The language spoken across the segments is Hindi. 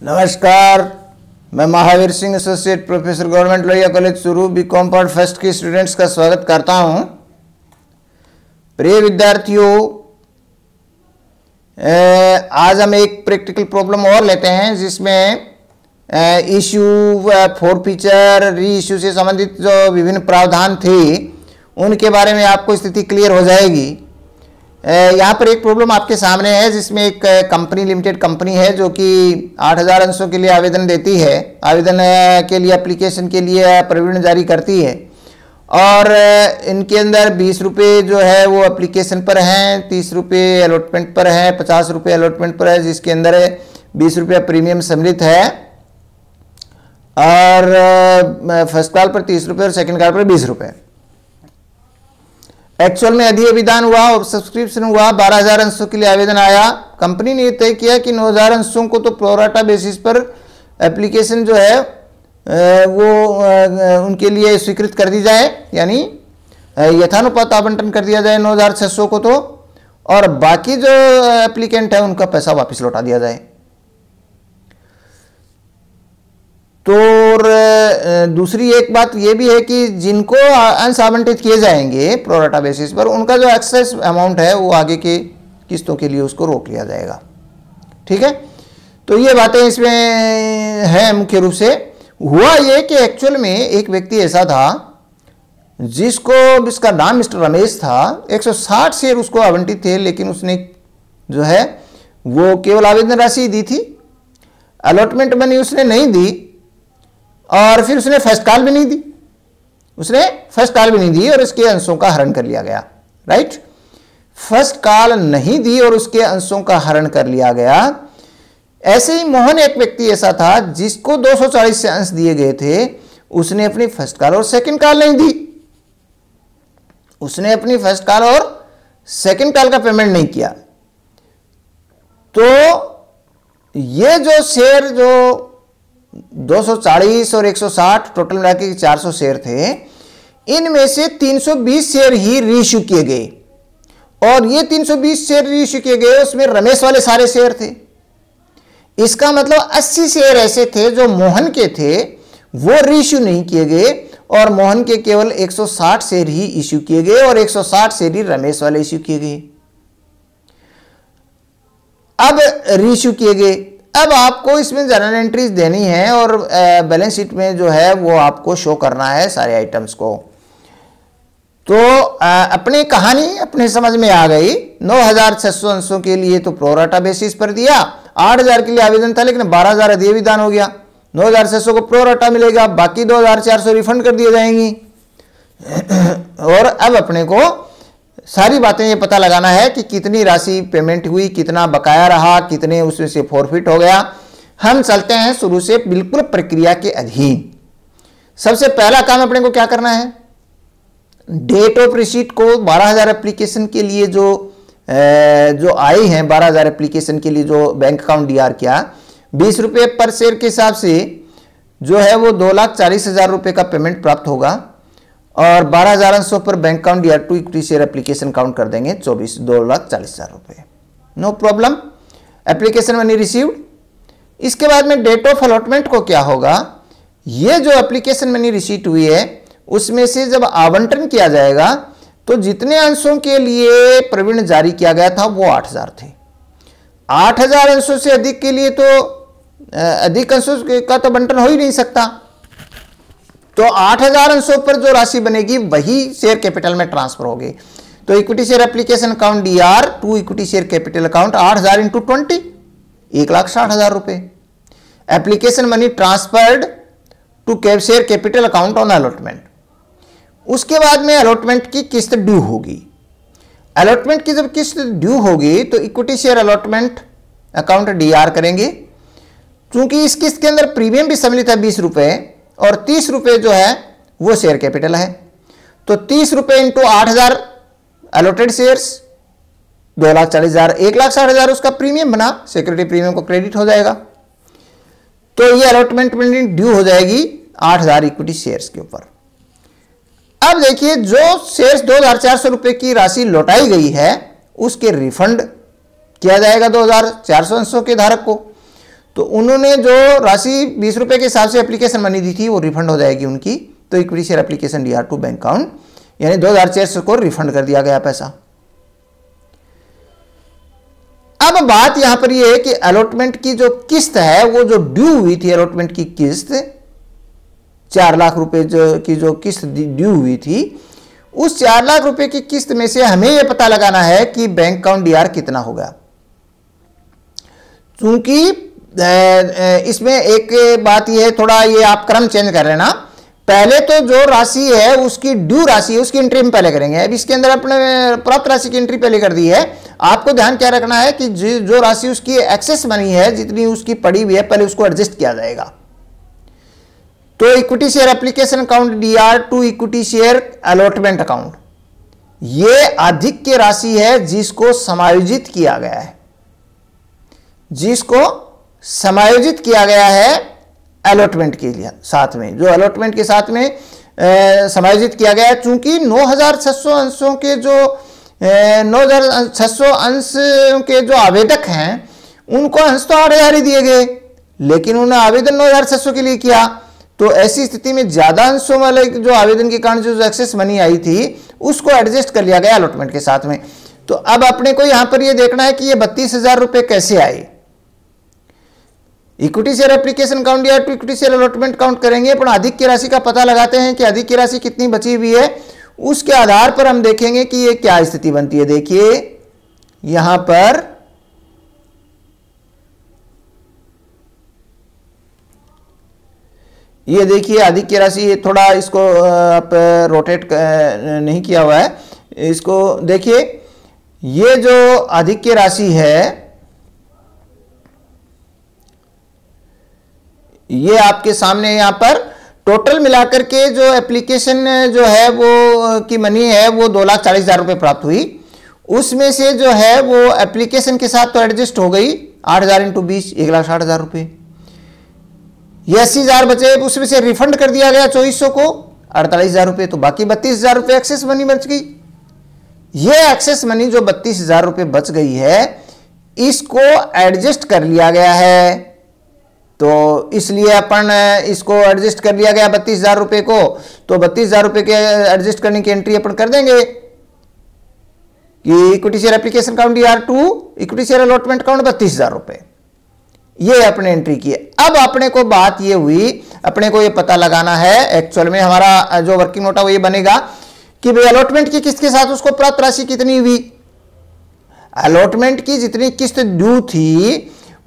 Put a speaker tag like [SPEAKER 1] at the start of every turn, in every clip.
[SPEAKER 1] नमस्कार, मैं Mahavir Singh associate professor government Lohia college Churu BCom part first के स्टूडेंट्स का स्वागत करता हूं। प्रिय विद्यार्थियों, आज हम एक प्रैक्टिकल प्रॉब्लम और लेते हैं जिसमें इश्यू फोरफीचर री इश्यू से संबंधित जो विभिन्न प्रावधान थे उनके बारे में आपको स्थिति क्लियर हो जाएगी। यहाँ पर एक प्रॉब्लम आपके सामने है जिसमें एक कंपनी लिमिटेड कंपनी है जो कि 8000 अंशों के लिए आवेदन देती है, आवेदन के लिए एप्लीकेशन के लिए प्रविष्टि जारी करती है और इनके अंदर 20 रुपये जो है वो एप्लीकेशन पर हैं, 30 रुपये अलॉटमेंट पर हैं, 50 रुपये अलॉटमेंट पर है, जिसके अंदर 20 रुपया प्रीमियम सम्मिलित है और फर्स्ट कॉल पर 30 रुपये और सेकंड कॉल पर 20 रुपये। एक्चुअल में अधिविधान हुआ और सब्सक्रिप्शन हुआ, 12000 अंशों के लिए आवेदन आया। कंपनी ने तय किया कि 9000 अंशों को तो प्रोराटा बेसिस पर एप्लीकेशन जो है वो उनके लिए स्वीकृत कर दी जाए, यानी यथानुपात आवंटन कर दिया जाए 9600 को तो, और बाकी जो एप्लीकेंट है उनका पैसा वापस लौटा दिया जाए। तो दूसरी एक बात यह भी है कि जिनको अंश आवंटित किए जाएंगे प्रोराटा बेसिस पर उनका जो एक्सेस अमाउंट है वो आगे के किस्तों के लिए उसको रोक लिया जाएगा। ठीक है, तो ये बातें इसमें हैं। मुख्य रूप से हुआ ये कि एक्चुअल में एक व्यक्ति ऐसा था जिसका नाम मिस्टर रमेश था। 160 शेयर उसको आवंटित थे, लेकिन उसने जो है वो केवल आवेदन राशि दी थी, अलॉटमेंट मनी उसने नहीं दी और फिर उसने फर्स्ट कॉल भी नहीं दी, और उसके अंशों का हरण कर लिया गया। राइट, फर्स्ट कॉल नहीं दी और उसके अंशों का हरण कर लिया गया। ऐसे ही मोहन एक व्यक्ति ऐसा था जिसको 240 से अंश दिए गए थे, उसने अपनी फर्स्ट कॉल और सेकंड कॉल नहीं दी, उसने अपनी फर्स्ट कॉल और सेकंड कॉल का पेमेंट नहीं किया। तो ये जो शेयर जो 240 और 160 टोटल मिला के 400 शेयर थे, इनमें से 320 शेयर ही रीइश्यू किए गए और ये 320 शेयर रीइश्यू किए गए, उसमें रमेश वाले सारे शेयर थे। इसका मतलब 80 शेयर ऐसे थे जो मोहन के थे, वो रीइश्यू नहीं किए गए और मोहन के केवल 160 शेयर ही इश्यू किए गए और 160 शेयर ही रमेश वाले इश्यू किए गए। अब रीइश्यू किए गए, अब आपको इसमें जर्नल एंट्रीज देनी है और बैलेंस शीट में जो है वो आपको शो करना है सारे आइटम्स को। तो अपनी कहानी अपने समझ में आ गई। 9600 अंशों के लिए तो प्रोराटा बेसिस पर दिया, 8000 के लिए आवेदन था लेकिन 12000 अधिविधान हो गया, 9600 को प्रोराटा मिलेगा, बाकी 2400 रिफंड कर दिए जाएंगी। और अब अपने को सारी बातें ये पता लगाना है कि कितनी राशि पेमेंट हुई, कितना बकाया रहा, कितने उसमें से फॉरफिट हो गया। हम चलते हैं शुरू से बिल्कुल प्रक्रिया के अधीन। सबसे पहला काम अपने को क्या करना है, डेट ऑफ रिसीट को 12000 एप्लीकेशन के लिए जो आई हैं, 12000 एप्लीकेशन के लिए जो बैंक अकाउंट डीआर किया, 20 रुपये पर शेयर के हिसाब से जो है वो 2,40,000 रुपये का पेमेंट प्राप्त होगा और 12000 अंशों पर bank account DR to equity share application account कर देंगे 2,40,000 रुपये। No problem, application money received. इसके बाद में डेट ऑफ अलॉटमेंट को क्या होगा, ये जो एप्लीकेशन मनी रिसीट हुई है उसमें से जब आवंटन किया जाएगा तो जितने अंशों के लिए प्रविष्टि जारी किया गया था वो 8000 थे। 8000 अंशों से अधिक के लिए तो अधिक अंशों का तो आवंटन हो ही नहीं सकता, तो 8000 अंशों पर जो राशि बनेगी वही शेयर कैपिटल में ट्रांसफर होगी। तो equity share application account DR to equity share capital account 8000 into 20, 1,60,000 रुपए। Application money transferred to share capital account on allotment. उसके बाद में अलॉटमेंट की किस्त ड्यू होगी। अलॉटमेंट की जब किस्त ड्यू होगी तो equity share allotment account DR करेंगे। चूंकि इस किस्त के अंदर प्रीमियम भी सम्मिलित है 20 रुपए और 30 रुपये जो है वो शेयर कैपिटल है, तो 30 रुपये इंटू 8000 अलॉटेड शेयर्स 2,40,000, 1,60,000 उसका प्रीमियम बना, सिक्योरिटी प्रीमियम को क्रेडिट हो जाएगा। तो ये अलॉटमेंट ड्यू हो जाएगी 8000 इक्विटी शेयर्स के ऊपर। अब देखिए, जो शेयर्स 2,400 रुपये की राशि लौटाई गई है उसके रिफंड किया जाएगा 2,400 अंशों के धारक को। तो उन्होंने जो राशि 20 रुपए के हिसाब से एप्लीकेशन मनी दी थी वो रिफंड हो जाएगी उनकी। तो equity share application DR2 bank account, यानी 2000 शेयर्स को रिफंड कर दिया गया पैसा। अब बात यहां पर यह है कि अलॉटमेंट की जो किस्त है, वो जो ड्यू हुई थी अलॉटमेंट की किस्त 4 लाख रुपए की जो किस्त ड्यू हुई थी, उस 4 लाख रुपए की किस्त में से हमें यह पता लगाना है कि बैंक अकाउंट DR कितना होगा। चूंकि इसमें एक बात यह है, थोड़ा ये आप क्रम चेंज कर रहे हैं ना, पहले तो जो राशि है उसकी ड्यू राशि है उसकी एंट्री हम पहले करेंगे। अब इसके अंदर अपने प्राप्त राशि की एंट्री पहले कर दी है। आपको ध्यान क्या रखना है कि जो राशि उसकी एक्सेस मनी है, जितनी उसकी पड़ी हुई है, पहले उसको एडजस्ट किया जाएगा। तो equity share application account DR2 equity share allotment account, ये अधिक की राशि है जिसको समायोजित किया गया है, जिसको समायोजित किया गया है अलॉटमेंट के लिए साथ में, जो अलॉटमेंट के साथ में समायोजित किया गया है। चूंकि 9600 अंशों के जो 9600 अंश के जो आवेदक हैं उनको अंश तो 8000 ही दिए गए, लेकिन उन्होंने आवेदन 9600 के लिए किया। तो ऐसी स्थिति में ज्यादा अंशों वाले जो आवेदन के कारण जो एक्सेस मनी आई थी उसको एडजस्ट कर लिया गया अलॉटमेंट के साथ में। तो अब अपने को यहां पर यह देखना है कि ये 32,000 रुपए कैसे आए। Equity share application account DR2 equity share allotment account करेंगे, पर अधिक की राशि का पता लगाते हैं कि अधिक की राशि कितनी बची हुई है। उसके आधार पर हम देखेंगे कि ये क्या स्थिति बनती है। देखिए यहां पर ये देखिए अधिक की राशि, थोड़ा इसको आप रोटेट नहीं किया हुआ है, इसको देखिए। ये जो अधिक की राशि है ये आपके सामने यहां पर टोटल मिलाकर के जो एप्लीकेशन जो है वो की मनी है वो 2,40,000 रुपए प्राप्त हुई। उसमें से जो है वो एप्लीकेशन के साथ तो एडजस्ट हो गई 8,000 × 20 1,60,000 रुपए। ये 80,000 बचे, उसमें से रिफंड कर दिया गया 2400 को 48,000 रुपए, तो बाकी 32,000 रुपए एक्सेस मनी बच गई। ये एक्सेस मनी जो 32,000 रुपए बच गई है इसको एडजस्ट कर लिया गया है। तो इसलिए अपन इसको एडजस्ट कर लिया गया 32,000 रुपए को, तो 32,000 रुपए के एडजस्ट करने की एंट्री अपन कर देंगे कि equity share application account DR2 equity share allotment account 32,000 रुपए, ये अपने एंट्री की। अब अपने को बात ये हुई, अपने को ये पता लगाना है एक्चुअल में हमारा जो वर्किंग नोट है वो ये बनेगा कि भाई अलॉटमेंट की किस्त के साथ उसको प्राप्त राशि कितनी हुई। अलॉटमेंट की जितनी किस्त ड्यू थी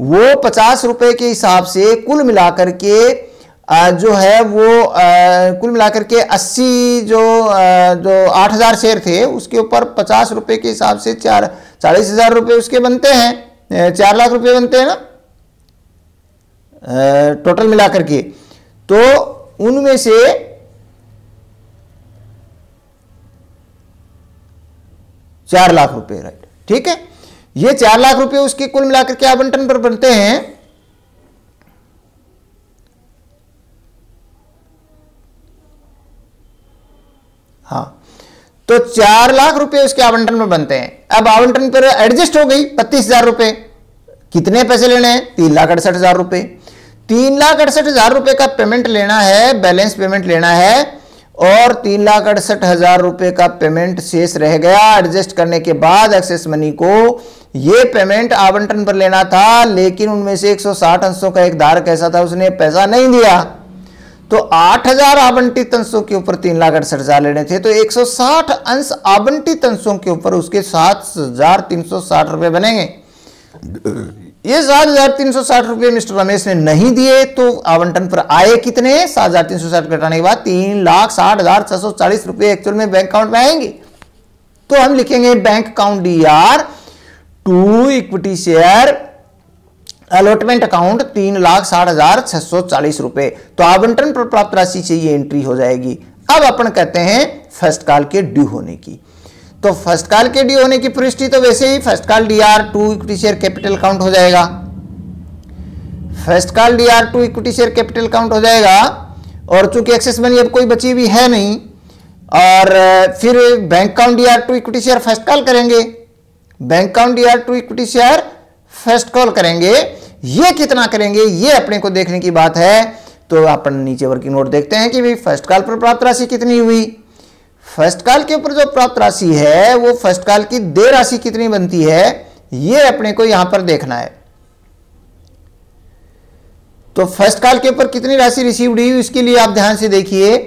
[SPEAKER 1] वो 50 रुपए के हिसाब से कुल मिलाकर के जो है वो कुल मिलाकर के 80 जो 8,000 शेयर थे उसके ऊपर 50 रुपए के हिसाब से 40,000 रुपए उसके बनते हैं, 4 लाख रुपए बनते हैं ना टोटल मिलाकर के। तो उनमें से ₹4 लाख, राइट, ठीक है। ये 4 लाख रुपए उसके कुल मिलाकर के आवंटन पर बनते हैं। हाँ, तो 4 लाख रुपए उसके आवंटन पर बनते हैं। अब आवंटन पर एडजस्ट हो गई 32,000 रुपए। कितने पैसे लेने हैं? 3,68,000 रुपए। 3,68,000 रुपए का पेमेंट लेना है, बैलेंस पेमेंट लेना है, और 3,68,000 रुपए का पेमेंट शेष रह गया। एडजस्ट करने के बाद एक्सेस मनी को ये पेमेंट आवंटन पर लेना था, लेकिन उनमें से 160 अंशों का एक धारक ऐसा था उसने पैसा नहीं दिया, तो 8,000 आवंटित अंशों के ऊपर 3,68,000 लेने थे, तो 160 अंश आवंटित अंशों के ऊपर उसके 7,360 रुपए बनेंगे। ये 7,360 रुपए मिस्टर रमेश ने नहीं दिए, तो आवंटन पर आए कितने? 7,360 घटाने के बाद 3,60,640 रुपए एक्चुअल में बैंक अकाउंट में आएंगे। तो हम लिखेंगे bank account DR2 equity share allotment account 3,60,640 रुपए। तो आवंटन पर प्राप्त राशि से ये एंट्री हो जाएगी। अब अपन कहते हैं फर्स्ट कॉल के ड्यू होने की। तो फर्स्ट कॉल के ड्यू होने की प्रविष्टि तो वैसे ही first call DR2 equity share capital account हो जाएगा। First call DR2 equity share capital account हो जाएगा, और चूंकि एक्सेस मनी अब कोई बची हुई है नहीं, और फिर bank account DR2 equity share first call करेंगे। Bank account DR2 equity share first call करेंगे। ये कितना करेंगे, ये अपने को देखने की बात है। तो अपन नीचे वर्किंग नोट देखते हैं कि भाई फर्स्ट कॉल पर प्राप्त राशि कितनी हुई। फर्स्ट कॉल के ऊपर जो प्राप्त राशि है वो फर्स्ट कॉल की देय राशि कितनी बनती है, ये अपने को यहां पर देखना है। तो फर्स्ट कॉल के ऊपर कितनी राशि रिसीव्ड हुई, इसके लिए आप ध्यान से देखिए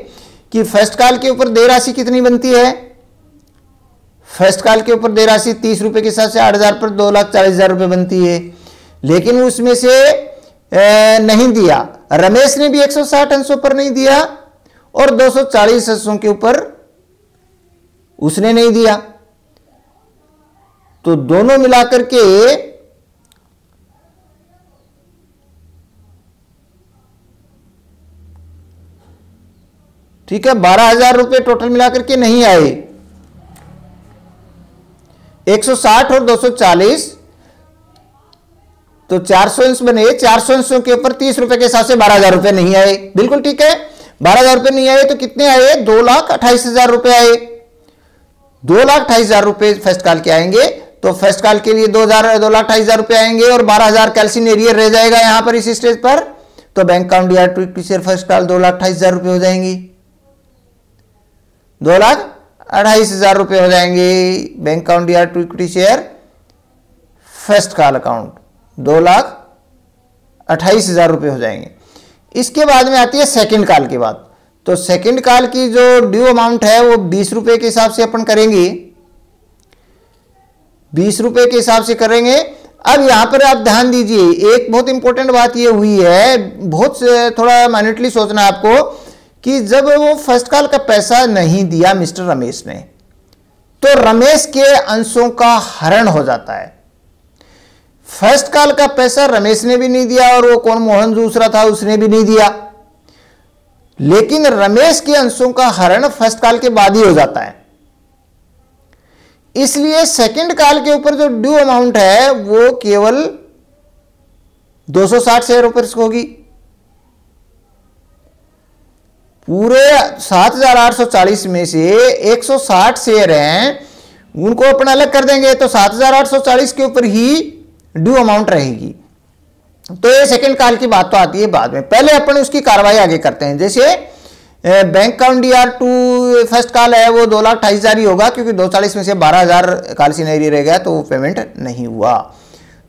[SPEAKER 1] कि फर्स्ट कॉल के ऊपर देय राशि कितनी बनती है। फर्स्ट कॉल के ऊपर देय राशि 30 रुपए के हिसाब से 8,000 पर 2,40,000 रुपए बनती है, लेकिन उसमें से नहीं दिया। रमेश ने भी 160 अंशों पर नहीं दिया और 240 अंशों के ऊपर उसने नहीं दिया। तो दोनों मिलाकर के ठीक है 12,000 रुपए टोटल मिलाकर के नहीं आए। 160 और 240 तो 400 अंश बने। 400 अंशों के ऊपर 30 रुपए के हिसाब से 12,000 रुपए नहीं आए। बिल्कुल ठीक है, 12,000 रुपए नहीं आए तो कितने आए, 2,28,000 रुपए आए। 2,28,000 रुपए फर्स्ट कॉल के आएंगे। तो फर्स्ट कॉल के लिए 2,28,000 रुपए आएंगे और 12,000 कैल्सिन एरियर रह जाएगा यहां पर इस स्टेज पर। तो bank account DR to equity share first call 2,28,000 रुपए हो जाएंगी, 2,28,000 रुपए हो जाएंगे। Bank account DR to equity share first call account 2,28,000 रुपए हो जाएंगे। इसके बाद में आती है सेकंड कॉल की बात। तो सेकंड कॉल की जो ड्यू अमाउंट है वो 20 रुपए के हिसाब से अपन करेंगे, 20 रुपए के हिसाब से करेंगे। अब यहां पर आप ध्यान दीजिए, एक बहुत इंपॉर्टेंट बात ये हुई है, बहुत थोड़ा माइन्यूटली सोचना है आपको कि जब वो फर्स्ट कॉल का पैसा नहीं दिया मिस्टर रमेश ने, तो रमेश के अंशों का हरण हो जाता है। फर्स्ट कॉल का पैसा रमेश ने भी नहीं दिया और वो कौन मोहन दूसरा था उसने भी नहीं दिया, लेकिन रमेश के अंशों का हरण फर्स्ट कॉल के बाद ही हो जाता है। इसलिए सेकंड कॉल के ऊपर जो ड्यू अमाउंट है वो केवल 260 शेयर रुपए होगी। पूरे 7,840 में से 160 शेयर हैं, उनको अपन अलग कर देंगे तो 7,840 के ऊपर ही ड्यू अमाउंट रहेगी। तो ये सेकंड कॉल की बात तो आती है बाद में, पहले अपन उसकी कार्रवाई आगे करते हैं। जैसे bank account DR to first call है वो 2,28,000 ही होगा, क्योंकि 240 में से 12,000 कैल्सिन एरियर रह गया तो वो पेमेंट नहीं हुआ।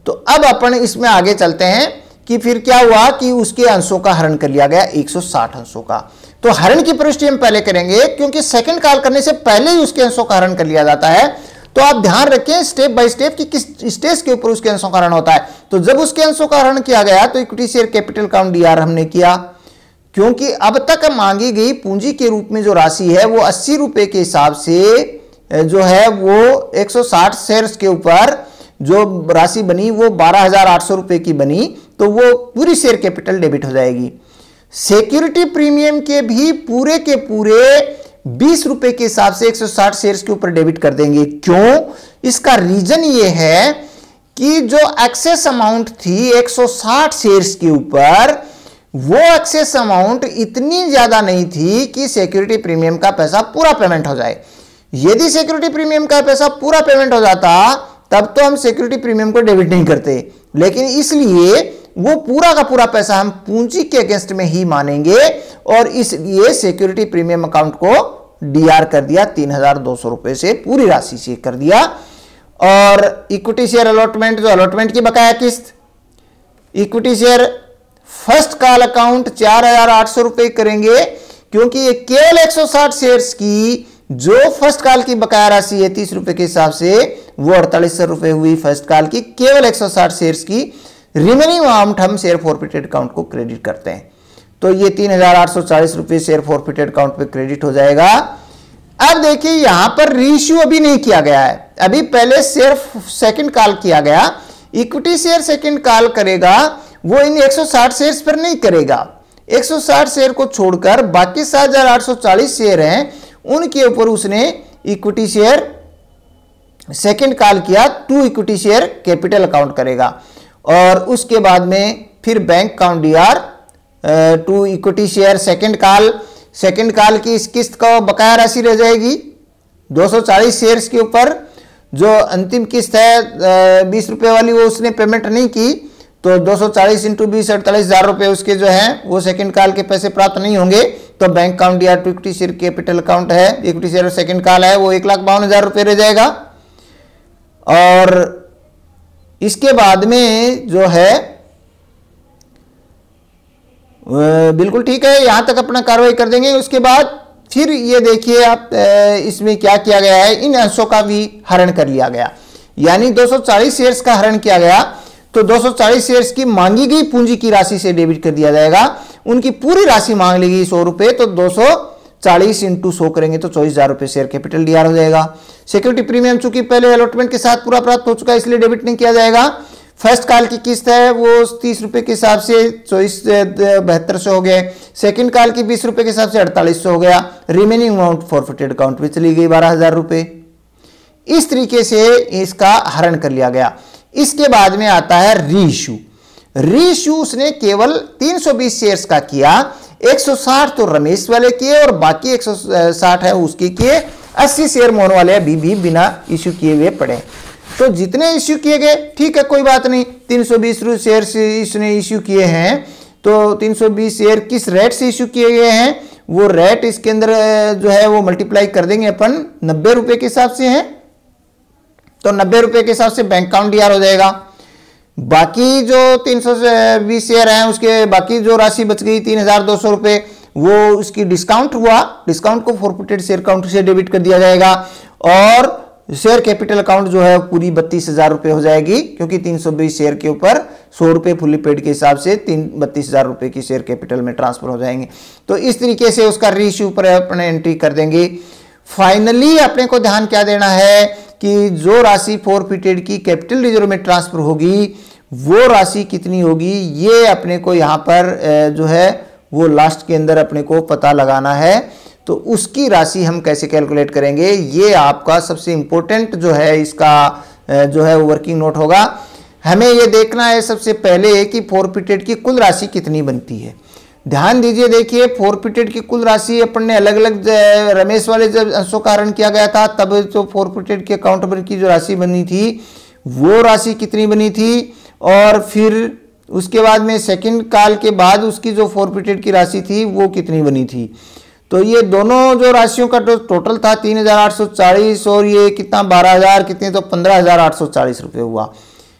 [SPEAKER 1] तो अब अपन इसमें आगे चलते हैं कि फिर क्या हुआ कि उसके अंशों का हरण कर लिया गया 160 अंशों का। तो हरण की प्रविष्टि हम पहले करेंगे, क्योंकि सेकंड कॉल करने से पहले ही उसके अंशों का हरण कर लिया जाता है। तो आप ध्यान रखें स्टेप बाय स्टेप कि किस स्टेज के ऊपर उसके अंशों का हरण होता है। तो जब उसके अंशों का हरण किया गया तो equity share capital account DR हमने किया, क्योंकि अब तक मांगी गई पूंजी के रूप में जो राशि है वो 80 रुपए के हिसाब से जो है वो 160 शेयर्स के ऊपर जो राशि बनी वो 12,800 रुपए की बनी, तो वो पूरी शेयर कैपिटल डेबिट हो जाएगी। सिक्योरिटी प्रीमियम के भी पूरे के पूरे 20 रुपए के हिसाब से 160 शेयर्स के ऊपर डेबिट कर देंगे। क्यों? इसका रीजन ये है कि जो एक्सेस अमाउंट थी 160 शेयर्स के ऊपर, वो एक्सेस अमाउंट इतनी ज्यादा नहीं थी कि सिक्योरिटी प्रीमियम का पैसा पूरा पेमेंट हो जाए। यदि सिक्योरिटी प्रीमियम का पैसा पूरा पेमेंट हो जाता तब तो हम सिक्योरिटी प्रीमियम को डेबिट नहीं करते, लेकिन इसलिए वो पूरा का पूरा पैसा हम पूंजी के अगेंस्ट में ही मानेंगे और इसलिए सिक्योरिटी प्रीमियम अकाउंट को डीआर कर दिया 3,200 रुपए से, पूरी राशि से कर दिया। और इक्विटी शेयर अलॉटमेंट, जो अलॉटमेंट की बकाया किस्त, equity share first call account 4,800 रुपए करेंगे, क्योंकि ये केवल 160 शेयर्स की जो फर्स्ट कॉल की बकाया राशि है 30 रुपए के हिसाब से वो 4800 रुपए हुई फर्स्ट कॉल की, केवल 160 शेयर्स की। रिमेनिंग अमाउंट हम शेयर फॉरफिटेड अकाउंट को क्रेडिट करते हैं। तो ये 3,840 रुपए शेयर फॉरफिटेड अकाउंट पे क्रेडिट हो जाएगा। अब देखिए यहां पर रीइश्यू अभी नहीं किया गया है, अभी पहले शेयर सेकंड कॉल किया गया। इक्विटी शेयर सेकंड कॉल करेगा वो इन 160 शेयर्स पर नहीं करेगा। 160 शेयर को छोड़कर बाकी 7,840 शेयर हैं उनके ऊपर उसने इक्विटी शेयर सेकंड कॉल किया, to equity share capital account करेगा। और उसके बाद में फिर bank account DR to equity share second call की इस किस्त का बकाया राशि रह जाएगी 240 शेयर्स के ऊपर। जो अंतिम किस्त है 20 रुपए वाली वो उसने पेमेंट नहीं की, तो 240 इंटू 20 48,000 रुपए उसके जो हैं वो सेकंड कॉल के पैसे प्राप्त नहीं होंगे, तो बैंक अकाउंट या इक्विटी शेयर कैपिटल अकाउंट है, इक्विटी शेयर सेकंड कॉल है, वो 1,52,000 रुपए रह जाएगा। और इसके बाद में जो है बिल्कुल ठीक है, यहां तक अपना कार्रवाई कर देंगे। उसके बाद फिर ये देखिए आप इसमें क्या किया गया है, इन अंशों का भी हरण कर लिया गया, यानी 240 शेयर्स का हरण किया गया। तो 240 शेयर्स की मांगी गई पूंजी की राशि से डेबिट कर दिया जाएगा। उनकी पूरी राशि मांग लेगी 100 रुपए, तो 240 इंटू 100 करेंगे तो 24,000 रुपए शेयर कैपिटल डीआर हो जाएगा। सिक्योरिटी प्रीमियम चूंकि पहले अलॉटमेंट के साथ पूरा प्राप्त हो चुका है इसलिए डेबिट नहीं किया जाएगा। फर्स्ट कॉल की किस्त है वो 30 रुपए के हिसाब से 7200 हो गए, सेकंड कॉल की 20 रुपए के हिसाब से 4800 हो गया। रिमेनिंग अमाउंट फॉरफिटेड अकाउंट में चली गई 12,000 रुपए। इस तरीके से इसका हरण कर लिया गया। इसके बाद में आता है रीइश्यू। रीइश्यू उसने केवल 320 शेयर्स का किया, 160 तो रमेश वाले किए और बाकी 160 है उसके किए, 80 शेयर मोहन वाले अभी भी बिना इश्यू किए हुए पड़े। तो जितने इश्यू किए गए ठीक है, कोई बात नहीं, 320 शेयर इसने इश्यू किए हैं, तो 320 शेयर किस रेट से इश्यू किए गए हैं वो रेट इसके अंदर जो है वो मल्टीप्लाई कर देंगे अपन 90 रुपए के हिसाब से है, तो 90 रुपए के हिसाब से बैंक अकाउंट डीआर हो जाएगा। बाकी जो 320 शेयर हैं उसके बाकी जो राशि बच गई 3,200 रुपए वो उसकी डिस्काउंट हुआ, डिस्काउंट को फॉरफिटेड शेयर अकाउंट से डेबिट कर दिया जाएगा और शेयर कैपिटल अकाउंट जो है पूरी 32,000 रुपए हो जाएगी, क्योंकि 320 शेयर के ऊपर 100 रुपए फुल्ली पेड के हिसाब से 32,000 रुपए की शेयर कैपिटल में ट्रांसफर हो जाएंगे। तो इस तरीके से उसका रीइश्यू पर अपने एंट्री कर देंगे। फाइनली अपने को ध्यान क्या देना है कि जो राशि फॉरफिटेड की कैपिटल रिजर्व में ट्रांसफर होगी वो राशि कितनी होगी, ये अपने को यहाँ पर जो है वो लास्ट के अंदर अपने को पता लगाना है। तो उसकी राशि हम कैसे कैलकुलेट करेंगे, ये आपका सबसे इंपॉर्टेंट जो है इसका जो है वर्किंग नोट होगा। हमें ये देखना है सबसे पहले कि फॉरफिटेड की कुल राशि कितनी बनती है। ध्यान दीजिए, देखिए फॉरफिटेड की कुल राशि अपन ने अलग अलग रमेश वाले जब अंशों का हरण किया गया था तब तो फॉरफिटेड के अकाउंट पर की जो राशि बनी थी वो राशि कितनी बनी थी, और फिर उसके बाद में सेकंड कॉल के बाद उसकी जो फॉरफिटेड की राशि थी वो कितनी बनी थी। तो ये दोनों जो राशियों का टोटल था 3,840 और ये कितना 12,000 कितने, तो 15,840 रुपये हुआ।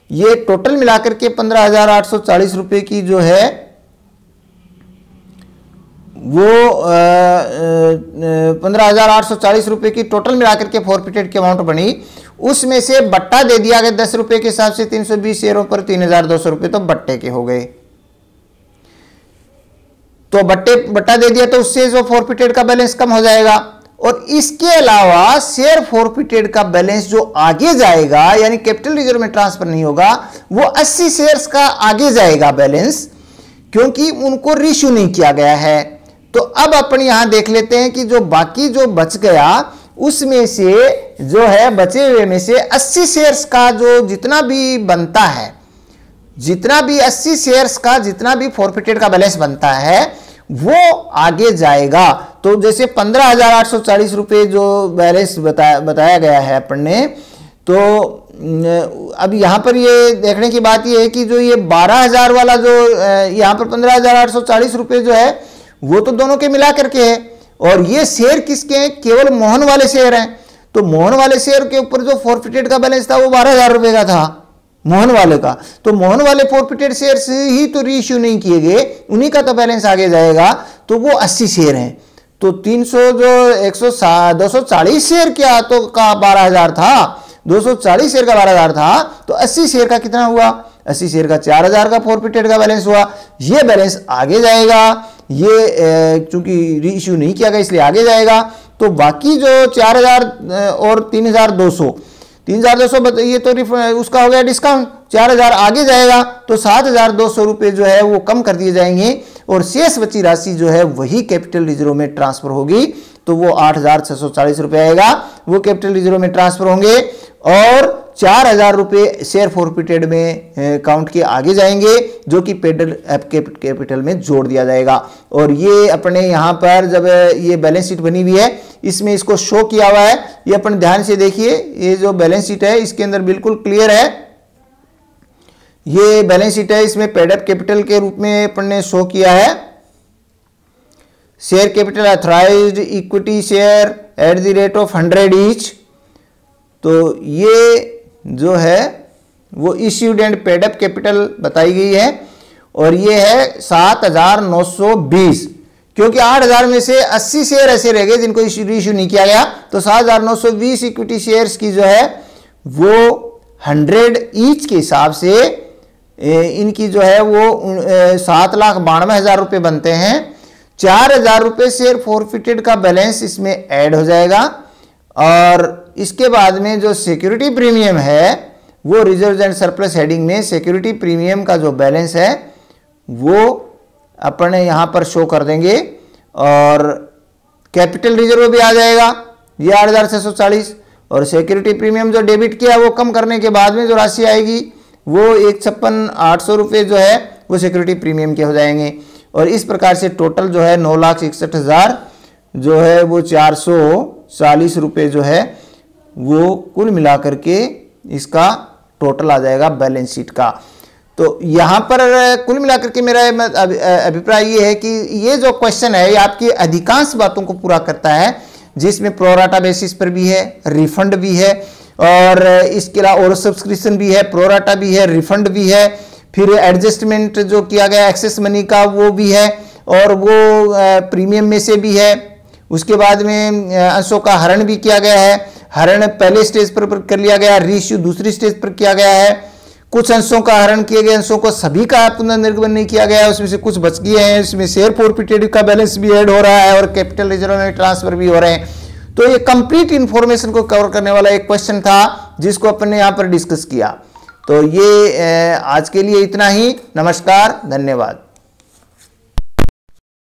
[SPEAKER 1] ये टोटल मिलाकर के 15,840 रुपये की जो है वो 15,840 रुपये की टोटल मिलाकर के फॉरफिटेड की अमाउंट बनी। उसमें से बट्टा दे दिया गया 10 रुपये के हिसाब से 320 शेयरों पर 3,200 रुपये तो बट्टे के हो गए। तो बट्टा दे दिया तो उससे जो फॉरफिटेड का बैलेंस कम हो जाएगा। और इसके अलावा शेयर फॉरफिटेड का बैलेंस जो आगे जाएगा यानी कैपिटल रिजर्व में ट्रांसफर नहीं होगा वो 80 शेयर्स का आगे जाएगा बैलेंस, क्योंकि उनको रीइश्यू नहीं किया गया है। तो अब अपन यहां देख लेते हैं कि जो बाकी जो बच गया उसमें से जो है बचे हुए में से 80 शेयर्स का जो जितना भी बनता है, जितना भी 80 शेयर्स का जितना भी फॉरफिटेड का बैलेंस बनता है वो आगे जाएगा। तो जैसे 15,840 रुपये जो बैलेंस बताया गया है अपन ने, तो अब यहाँ पर ये देखने की बात ये है कि जो ये 12,000 वाला जो यहाँ पर 15,840 रुपये जो है वो तो दोनों के मिला करके है, और ये शेयर किसके हैं, केवल मोहन वाले शेयर हैं। तो मोहन वाले शेयर के ऊपर जो फॉरफिटेड का बैलेंस था वो 12,000 रुपये का था मोहन वाले का। तो मोहन वाले फॉरफिटेड शेयर ही तो रीइश्यू नहीं किए गए, उन्हीं का तो बैलेंस आगे जाएगा, तो वो 80 शेयर हैं। तो 300 जो 240 शेयर क्या तो का 12,000 था, 240 शेयर का 12,000 था, तो 80 शेयर का कितना हुआ, 80 शेयर का 4,000 का फॉरफिटेड का बैलेंस हुआ। ये बैलेंस आगे जाएगा, ये चूंकि रीइश्यू नहीं किया गया इसलिए आगे जाएगा। तो बाकी जो 4,000 और 3,200 ये तो उसका हो गया डिस्काउंट, 4,000 आगे जाएगा तो 7,200 रुपये जो है वो कम कर दिए जाएंगे और शेष बची राशि जो है वही कैपिटल रिजर्व में ट्रांसफर होगी। तो वो 8,640 रुपये आएगा, वो कैपिटल रिजर्व में ट्रांसफर होंगे और 4,000 रुपये शेयर फॉरफिटेड में अकाउंट के आगे जाएंगे जो कि पेड कैपिटल में जोड़ दिया जाएगा। और ये अपने यहाँ पर जब ये बैलेंस शीट बनी हुई है इसमें इसको शो किया हुआ है, ये अपन ध्यान से देखिए, ये जो बैलेंस शीट है इसके अंदर बिल्कुल क्लियर है ये बैलेंस शीट है, इसमें पेड अप कैपिटल के रूप में अपन ने शो किया है। Share capital authorised equity share at the rate of 100 each. तो ये जो है वो issued and paid up capital बताई गई है और ये है 7,920, क्योंकि 8,000 में से 80 शेयर ऐसे रह गए जिनको इश्यू नहीं किया गया, तो 7,920 इक्विटी शेयर्स की जो है वो 100 ईच के हिसाब से इनकी जो है वो 7,92,000 रुपये बनते हैं। 4,000 रुपये शेयर फॉरफिटेड का बैलेंस इसमें ऐड हो जाएगा और इसके बाद में जो सिक्योरिटी प्रीमियम है वो रिजर्व एंड सरप्लस हेडिंग में सिक्योरिटी प्रीमियम का जो बैलेंस है वो अपने यहाँ पर शो कर देंगे और कैपिटल रिजर्व भी आ जाएगा ये 8,640 और सिक्योरिटी प्रीमियम जो डेबिट किया वो कम करने के बाद में जो राशि आएगी वो 156,800 रुपये जो है वो सिक्योरिटी प्रीमियम के हो जाएंगे और इस प्रकार से टोटल जो है 9,61,000 जो है वो 440 रुपये जो है वो कुल मिलाकर के इसका टोटल आ जाएगा बैलेंस शीट का। तो यहाँ पर कुल मिलाकर के मेरा अभिप्राय ये है कि ये जो क्वेश्चन है ये आपकी अधिकांश बातों को पूरा करता है, जिसमें प्रोराटा बेसिस पर भी है, रिफंड भी है और इसके अलावा और सब्सक्रिप्शन भी है, प्रोराटा भी है, रिफंड भी है, फिर एडजस्टमेंट जो किया गया एक्सेस मनी का वो भी है और वो प्रीमियम में से भी है। उसके बाद में अंशों का हरण भी किया गया है, हरण पहले स्टेज पर कर लिया गया, रीइश्यू दूसरी स्टेज पर किया गया है। कुछ अंशों का हरण किए गए अंशों को सभी का पुनर्निर्गमन नहीं किया गया है, उसमें से कुछ बच गए हैं, इसमें शेयर फॉरफिटेड का बैलेंस भी ऐड हो रहा है और कैपिटल रिजर्व में ट्रांसफर भी हो रहे हैं। तो ये कंप्लीट इंफॉर्मेशन को कवर करने वाला एक क्वेश्चन था जिसको अपन ने यहाँ पर डिस्कस किया। तो ये आज के लिए इतना ही। नमस्कार, धन्यवाद।